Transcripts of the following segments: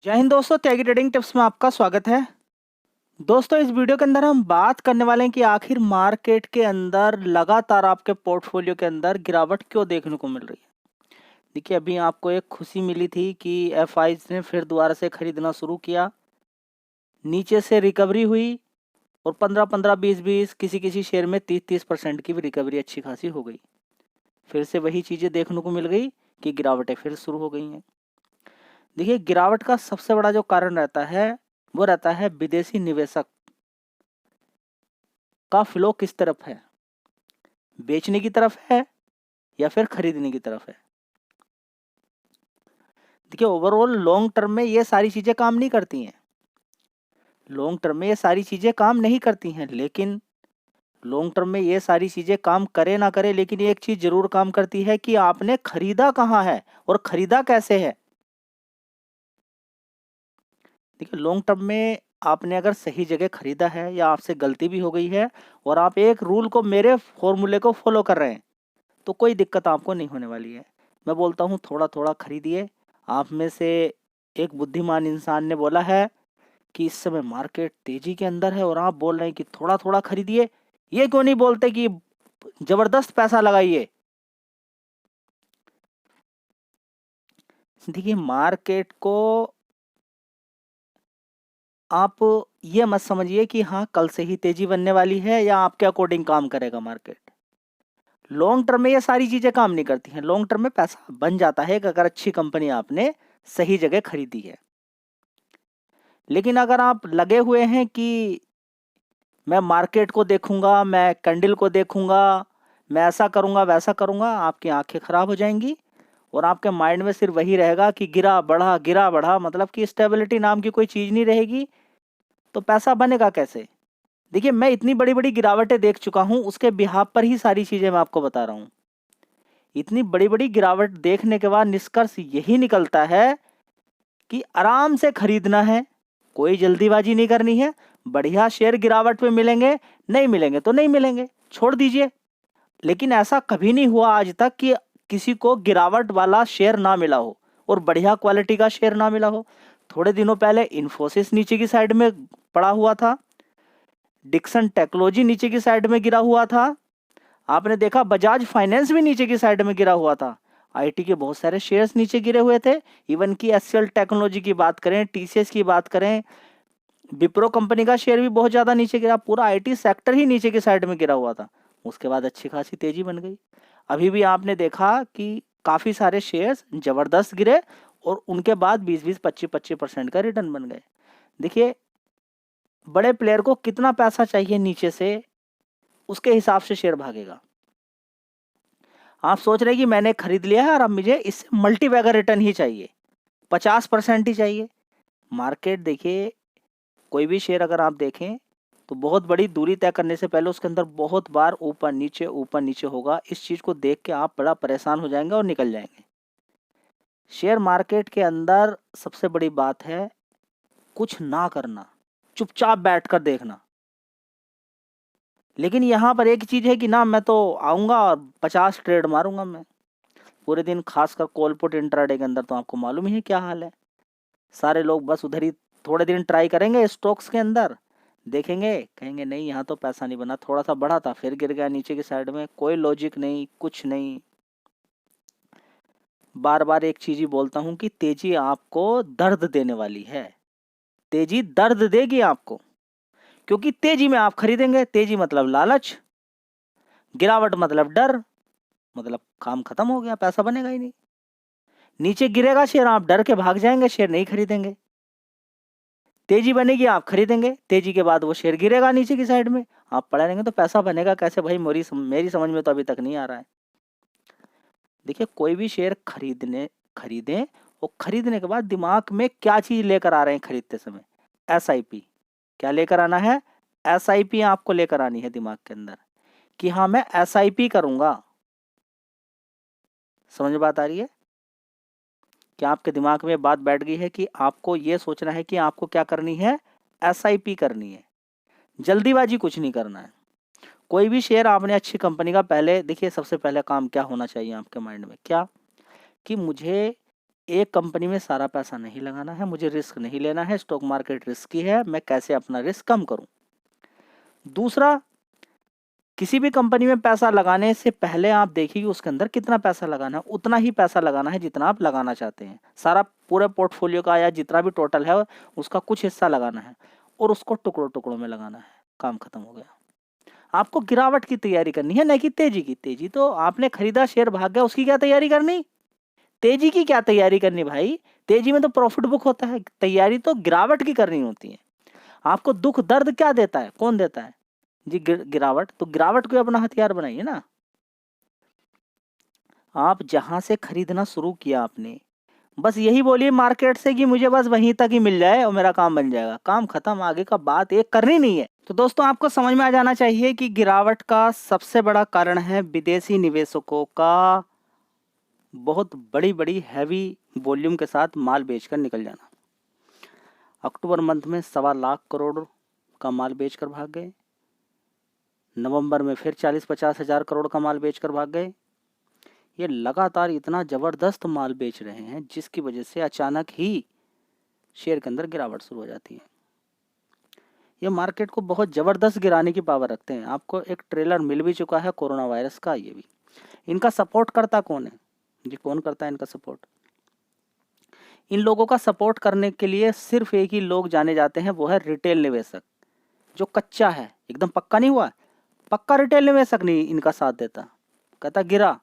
जय हिंद दोस्तों, त्यागी trading tips में आपका स्वागत है। दोस्तों, इस वीडियो के अंदर हम बात करने वाले हैं कि आखिर मार्केट के अंदर लगातार आपके पोर्टफोलियो के अंदर गिरावट क्यों देखने को मिल रही है। देखिए, अभी आपको एक खुशी मिली थी कि एफआईज ने फिर दोबारा से खरीदना शुरू किया, नीचे से रिकवरी हुई और 15-15, 20-20, किसी किसी शेयर में 30-30% की भी रिकवरी अच्छी खासी हो गई। फिर से वही चीज़ें देखने को मिल गई कि गिरावटें फिर शुरू हो गई हैं। देखिए, गिरावट का सबसे बड़ा जो कारण रहता है वो रहता है विदेशी निवेशक का फ्लो किस तरफ है, बेचने की तरफ है या फिर खरीदने की तरफ है। देखिए, ओवरऑल लॉन्ग टर्म में ये सारी चीजें काम नहीं करती हैं। लॉन्ग टर्म में ये सारी चीजें काम नहीं करती हैं, लेकिन लॉन्ग टर्म में ये सारी चीजें काम करे ना करे, लेकिन एक चीज जरूर काम करती है कि आपने खरीदा कहाँ है और खरीदा कैसे है। देखिए, लॉन्ग टर्म में आपने अगर सही जगह खरीदा है या आपसे गलती भी हो गई है और आप एक रूल को, मेरे फॉर्मूले को फॉलो कर रहे हैं, तो कोई दिक्कत आपको नहीं होने वाली है। मैं बोलता हूँ थोड़ा थोड़ा खरीदिए। आप में से एक बुद्धिमान इंसान ने बोला है कि इस समय मार्केट तेजी के अंदर है और आप बोल रहे हैं कि थोड़ा थोड़ा खरीदिए। ये क्यों नहीं बोलते कि जबरदस्त पैसा लगाइए। देखिए, मार्केट को आप ये मत समझिए कि हाँ कल से ही तेजी बनने वाली है या आपके अकॉर्डिंग काम करेगा मार्केट। लॉन्ग टर्म में ये सारी चीजें काम नहीं करती हैं। लॉन्ग टर्म में पैसा बन जाता है अगर अच्छी कंपनी आपने सही जगह खरीदी है। लेकिन अगर आप लगे हुए हैं कि मैं मार्केट को देखूंगा, मैं कैंडल को देखूंगा, मैं ऐसा करूंगा वैसा करूंगा, आपकी आंखें खराब हो जाएंगी और आपके माइंड में सिर्फ वही रहेगा कि गिरा बढ़ा, मतलब कि स्टेबिलिटी नाम की कोई चीज नहीं रहेगी। तो पैसा बनेगा कैसे। देखिए, मैं इतनी बड़ी बड़ी गिरावटें देख चुका हूं, उसके बिहाफ पर ही सारी चीजें मैं आपको बता रहा हूं। इतनी बड़ी बड़ी गिरावट देखने के बाद निष्कर्ष यही निकलता है कि आराम से खरीदना है, कोई जल्दीबाजी नहीं करनी है। बढ़िया शेयर गिरावट पे मिलेंगे, नहीं मिलेंगे तो नहीं मिलेंगे, छोड़ दीजिए। लेकिन ऐसा कभी नहीं हुआ आज तक कि किसी को गिरावट वाला शेयर ना मिला हो और बढ़िया क्वालिटी का शेयर ना मिला हो। थोड़े दिनों पहले इन्फोसिस नीचे की साइड में पड़ा हुआ था, डिक्सन टेक्नोलॉजी नीचे की साइड में गिरा हुआ था, आपने देखा बजाज फाइनेंस भी नीचे की साइड में गिरा हुआ था। आईटी के बहुत सारे शेयर्स नीचे गिरे हुए थे। इवन की एससीएल टेक्नोलॉजी की बात करें, टीसीएस की बात करें, विप्रो कंपनी का शेयर भी बहुत ज्यादा नीचे गिरा। पूरा आईटी सेक्टर ही नीचे की साइड में गिरा हुआ था। उसके बाद अच्छी खासी तेजी बन गई। अभी भी आपने देखा कि काफी सारे शेयर्स जबरदस्त गिरे और उनके बाद 20-20, 25-25% का रिटर्न बन गए। देखिए, बड़े प्लेयर को कितना पैसा चाहिए नीचे से, उसके हिसाब से शेयर भागेगा। आप सोच रहे हैं कि मैंने खरीद लिया है और अब मुझे इससे मल्टी बैगर रिटर्न ही चाहिए, 50% ही चाहिए। मार्केट देखिए, कोई भी शेयर अगर आप देखें तो बहुत बड़ी दूरी तय करने से पहले उसके अंदर बहुत बार ऊपर नीचे होगा। इस चीज को देख के आप बड़ा परेशान हो जाएंगे और निकल जाएंगे। शेयर मार्केट के अंदर सबसे बड़ी बात है कुछ ना करना, चुपचाप बैठकर देखना। लेकिन यहाँ पर एक चीज है कि ना, मैं तो आऊंगा और 50 ट्रेड मारूंगा मैं पूरे दिन, खासकर कॉल पुट इंट्राडे के अंदर तो आपको मालूम ही है क्या हाल है। सारे लोग बस उधर ही थोड़े दिन ट्राई करेंगे स्टॉक्स के अंदर, देखेंगे, कहेंगे नहीं यहाँ तो पैसा नहीं बना, थोड़ा सा बढ़ा था फिर गिर गया नीचे की साइड में, कोई लॉजिक नहीं, कुछ नहीं। बार बार एक चीज ही बोलता हूँ कि तेजी आपको दर्द देने वाली है। तेजी दर्द देगी आपको, क्योंकि तेजी में आप खरीदेंगे, तेजी मतलब लालच, गिरावट मतलब डर, मतलब काम खत्म हो गया, पैसा बनेगा ही नहीं। नीचे गिरेगा शेयर, आप डर के भाग जाएंगे, शेयर नहीं खरीदेंगे। तेजी बनेगी, आप खरीदेंगे, तेजी के बाद वो शेयर गिरेगा नीचे की साइड में, आप पड़े रहेंगे, तो पैसा बनेगा कैसे भाई। मेरी समझ में तो अभी तक नहीं आ रहा है। देखिए, कोई भी शेयर खरीदें और खरीदने के बाद दिमाग में क्या चीज लेकर आ रहे हैं खरीदते समय। एसआईपी क्या लेकर आना है, एसआईपी आपको लेकर आनी है दिमाग के अंदर कि हाँ मैं एसआईपी करूंगा। समझ में बात आ रही है। क्या आपके दिमाग में बात बैठ गई है कि आपको ये सोचना है कि आपको क्या करनी है, एसआईपी करनी है। जल्दीबाजी कुछ नहीं करना है। कोई भी शेयर आपने अच्छी कंपनी का, पहले देखिए सबसे पहले काम क्या होना चाहिए आपके माइंड में, क्या कि मुझे एक कंपनी में सारा पैसा नहीं लगाना है, मुझे रिस्क नहीं लेना है, स्टॉक मार्केट रिस्की है, मैं कैसे अपना रिस्क कम करूं। दूसरा, किसी भी कंपनी में पैसा लगाने से पहले आप देखिए कि उसके अंदर कितना पैसा लगाना है, उतना ही पैसा लगाना है जितना आप लगाना चाहते हैं। सारा पूरे पोर्टफोलियो का या जितना भी टोटल है उसका कुछ हिस्सा लगाना है और उसको टुकड़ों टुकड़ों में लगाना है। काम खत्म हो गया। आपको गिरावट की तैयारी करनी है, न कि तेजी की। तेजी तो आपने खरीदा, शेयर भाग गया, उसकी क्या तैयारी करनी? तेजी की क्या तैयारी करनी भाई? तेजी में तो प्रॉफिट बुक होता है, तैयारी तो गिरावट की करनी होती है। आपको दुख दर्द क्या देता है? कौन देता है जी? गिरावट। तो गिरावट को अपना हथियार बनाइए ना। आप जहां से खरीदना शुरू किया आपने, बस यही बोलिए मार्केट से कि मुझे बस वहीं तक ही मिल जाए और मेरा काम बन जाएगा। काम खत्म, आगे का बात एक करनी नहीं है। तो दोस्तों, आपको समझ में आ जाना चाहिए कि गिरावट का सबसे बड़ा कारण है विदेशी निवेशकों का बहुत बड़ी बड़ी हैवी वॉल्यूम के साथ माल बेचकर निकल जाना। अक्टूबर मंथ में 1.25 लाख करोड़ का माल बेचकर भाग गए। नवंबर में फिर 40-50 हजार करोड़ का माल बेचकर भाग गए। ये लगातार इतना जबरदस्त माल बेच रहे हैं जिसकी वजह से अचानक ही शेयर के अंदर गिरावट शुरू हो जाती है। ये मार्केट को बहुत जबरदस्त गिराने की पावर रखते हैं। आपको एक ट्रेलर मिल भी चुका है कोरोना वायरस का। ये भी इनका सपोर्ट करता कौन है जी? कौन करता है इनका सपोर्ट? इन लोगों का सपोर्ट करने के लिए सिर्फ एक ही लोग जाने जाते हैं, वो है रिटेल निवेशक। जो कच्चा है, एकदम पक्का नहीं हुआ, पक्का रिटेल निवेशक नहीं इनका साथ देता। कहता गिरा,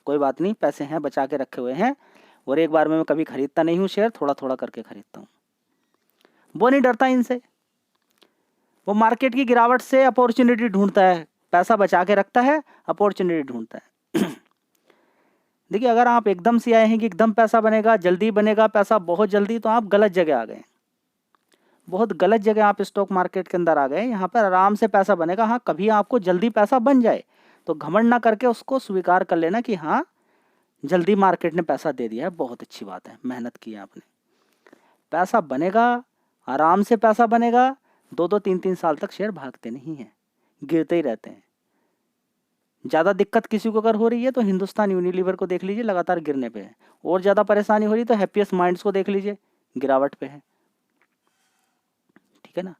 कोई बात नहीं, पैसे हैं बचा के रखे हुए हैं और एक बार में मैं कभी खरीदता नहीं हूँ शेयर, थोड़ा थोड़ा करके खरीदता हूँ। वो नहीं डरता इनसे। वो मार्केट की गिरावट से अपॉर्चुनिटी ढूंढता है, पैसा बचा के रखता है, अपॉर्चुनिटी ढूंढता है। देखिए, अगर आप एकदम से आए हैं कि एकदम पैसा बनेगा, जल्दी बनेगा पैसा बहुत जल्दी, तो आप गलत जगह आ गए। बहुत गलत जगह आप स्टॉक मार्केट के अंदर आ गए। यहाँ पर आराम से पैसा बनेगा। हाँ, कभी आपको जल्दी पैसा बन जाए तो घमंड ना करके उसको स्वीकार कर लेना कि हाँ, जल्दी मार्केट ने पैसा दे दिया है, बहुत अच्छी बात है, मेहनत की है आपने। पैसा बनेगा, आराम से पैसा बनेगा। 2-2, 3-3 साल तक शेयर भागते नहीं हैं, गिरते ही रहते हैं। ज़्यादा दिक्कत किसी को अगर हो रही है तो हिंदुस्तान यूनिलीवर को देख लीजिए, लगातार गिरने पे है। और ज़्यादा परेशानी हो रही है तो हैप्पीएस्ट माइंड्स को देख लीजिए, गिरावट पे है। ठीक है ना?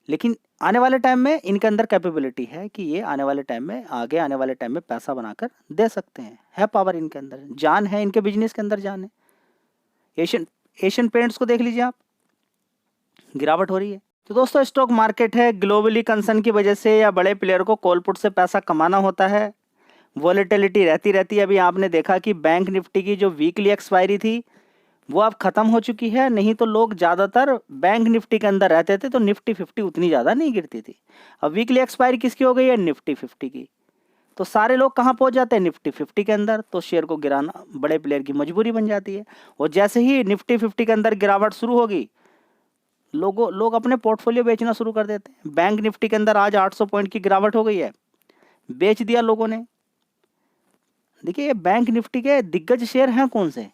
लेकिन आने वाले टाइम में इनके अंदर कैपेबिलिटी है कि ये आने वाले टाइम में, आगे आने वाले टाइम में पैसा बनाकर दे सकते हैं। है पावर इनके अंदर, जान है इनके बिजनेस के अंदर, जान है। एशियन पेंट्स को देख लीजिए आप, गिरावट हो रही है। तो दोस्तों, स्टॉक मार्केट है, ग्लोबली कंसर्न की वजह से या बड़े प्लेयर को कॉल पुट से पैसा कमाना होता है। वॉलेटिलिटी रहती है। अभी आपने देखा कि बैंक निफ्टी की जो वीकली एक्सपायरी थी वो अब खत्म हो चुकी है। नहीं तो लोग ज़्यादातर बैंक निफ्टी के अंदर रहते थे तो निफ्टी 50 उतनी ज़्यादा नहीं गिरती थी। अब वीकली एक्सपायरी किसकी हो गई है? निफ्टी 50 की। तो सारे लोग कहाँ पहुँच जाते हैं? निफ्टी 50 के अंदर। तो शेयर को गिराना बड़े प्लेयर की मजबूरी बन जाती है। और जैसे ही निफ्टी 50 के अंदर गिरावट शुरू होगी, लोग अपने पोर्टफोलियो बेचना शुरू कर देते हैं। बैंक निफ्टी के अंदर आज 800 पॉइंट की गिरावट हो गई है, बेच दिया लोगों ने। देखिए, ये बैंक निफ्टी के दिग्गज शेयर हैं कौन से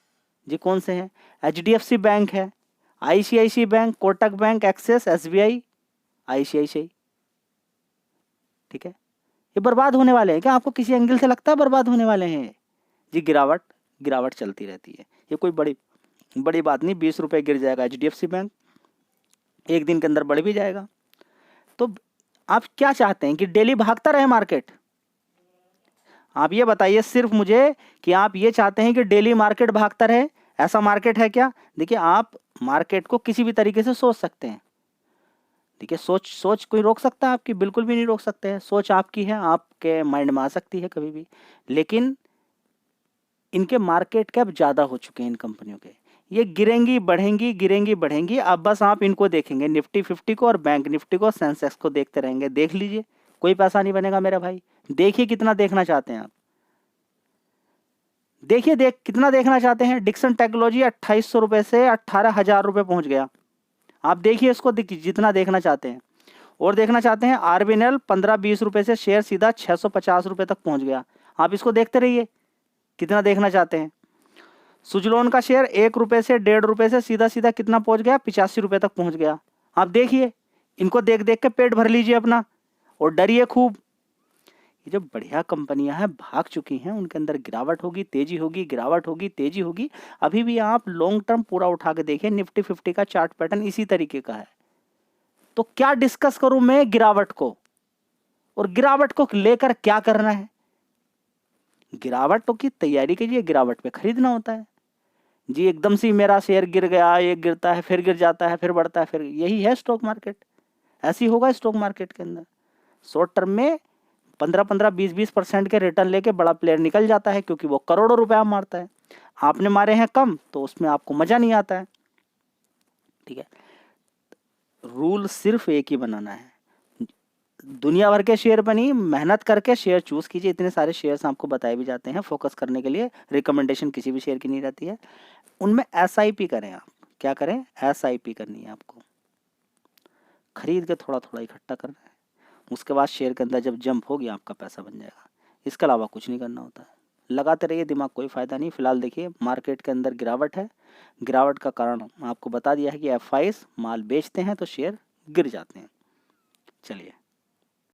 जी? कौन से हैं? HDFC बैंक है, ICICI bank, Kotak bank, axis, SBI, ICICI। ठीक है, ये बर्बाद होने वाले हैं क्या? आपको किसी एंगल से लगता है बर्बाद होने वाले हैं जी? गिरावट चलती रहती है। ये कोई बड़ी बात नहीं। 20 रुपये गिर जाएगा HDFC बैंक, एक दिन के अंदर बढ़ भी जाएगा। तो आप क्या चाहते हैं कि डेली भागता रहे मार्केट? आप ये बताइए सिर्फ मुझे कि आप ये चाहते हैं कि डेली मार्केट भागता रहे? ऐसा मार्केट है क्या? देखिए, आप मार्केट को किसी भी तरीके से सोच सकते हैं। देखिए, सोच कोई रोक सकता है आपकी? बिल्कुल भी नहीं रोक सकते हैं। सोच आपकी है, आपके माइंड में आ सकती है कभी भी। लेकिन इनके मार्केट कैप ज़्यादा हो चुके हैं इन कंपनियों के। ये गिरेंगी बढ़ेंगी, गिरेंगी बढ़ेंगी। अब बस आप इनको देखेंगे, निफ्टी 50 को और बैंक निफ्टी को, सेंसेक्स को देखते रहेंगे। देख लीजिए, कोई पैसा नहीं बनेगा मेरे भाई। देखिए कितना देखना चाहते हैं आप। देखिए कितना देखना चाहते हैं। डिक्सन टेक्नोलॉजी 2800 रुपये से 18,000 रुपये पहुँच गया। आप देखिए इसको, जितना देखना चाहते हैं। और देखना चाहते हैं RVNL 15-20 रुपये से शेयर सीधा 650 रुपये तक पहुँच गया। आप इसको देखते रहिए, कितना देखना चाहते हैं। सुजलोन का शेयर 1 रुपये से 1.5 रुपये से सीधा सीधा कितना पहुँच गया? 85 रुपये तक पहुँच गया। आप देखिए, इनको देख देख के पेट भर लीजिए अपना और डरिए खूब। ये जो बढ़िया कंपनियां हैं भाग चुकी हैं, उनके अंदर गिरावट होगी, तेजी होगी, गिरावट होगी, तेजी होगी। अभी भी आप लॉन्ग टर्म पूरा उठा के देखिए, निफ्टी 50 का चार्ट पैटर्न इसी तरीके का है। तो क्या डिस्कस करूं मैं गिरावट को, और गिरावट को लेकर क्या करना है? गिरावटों की तैयारी कीजिए, गिरावट पे खरीदना होता है जी। एकदम से मेरा शेयर गिर गया, एक गिरता है फिर गिर जाता है फिर बढ़ता है, फिर यही है स्टॉक मार्केट। ऐसी होगा स्टॉक मार्केट के अंदर। शॉर्ट टर्म में 15-15, 20-20% के रिटर्न लेके बड़ा प्लेयर निकल जाता है, क्योंकि वो करोड़ों रुपया मारता है। आपने मारे हैं कम तो उसमें आपको मजा नहीं आता है। ठीक है, रूल सिर्फ एक ही बनाना है, दुनिया भर के शेयर पर नहीं, मेहनत करके शेयर चूज कीजिए। इतने सारे शेयर्स आपको बताए भी जाते हैं फोकस करने के लिए, रिकमेंडेशन किसी भी शेयर की नहीं रहती है। उनमें SIP करें आप। क्या करें? SIP करनी है आपको, खरीद के थोड़ा थोड़ा इकट्ठा करना है। उसके बाद शेयर के अंदर जब जंप होगी आपका पैसा बन जाएगा। इसके अलावा कुछ नहीं करना होता है। लगाते रहिए, दिमाग कोई फ़ायदा नहीं। फिलहाल देखिए मार्केट के अंदर गिरावट है, गिरावट का कारण आपको बता दिया है कि FIs माल बेचते हैं तो शेयर गिर जाते हैं। चलिए।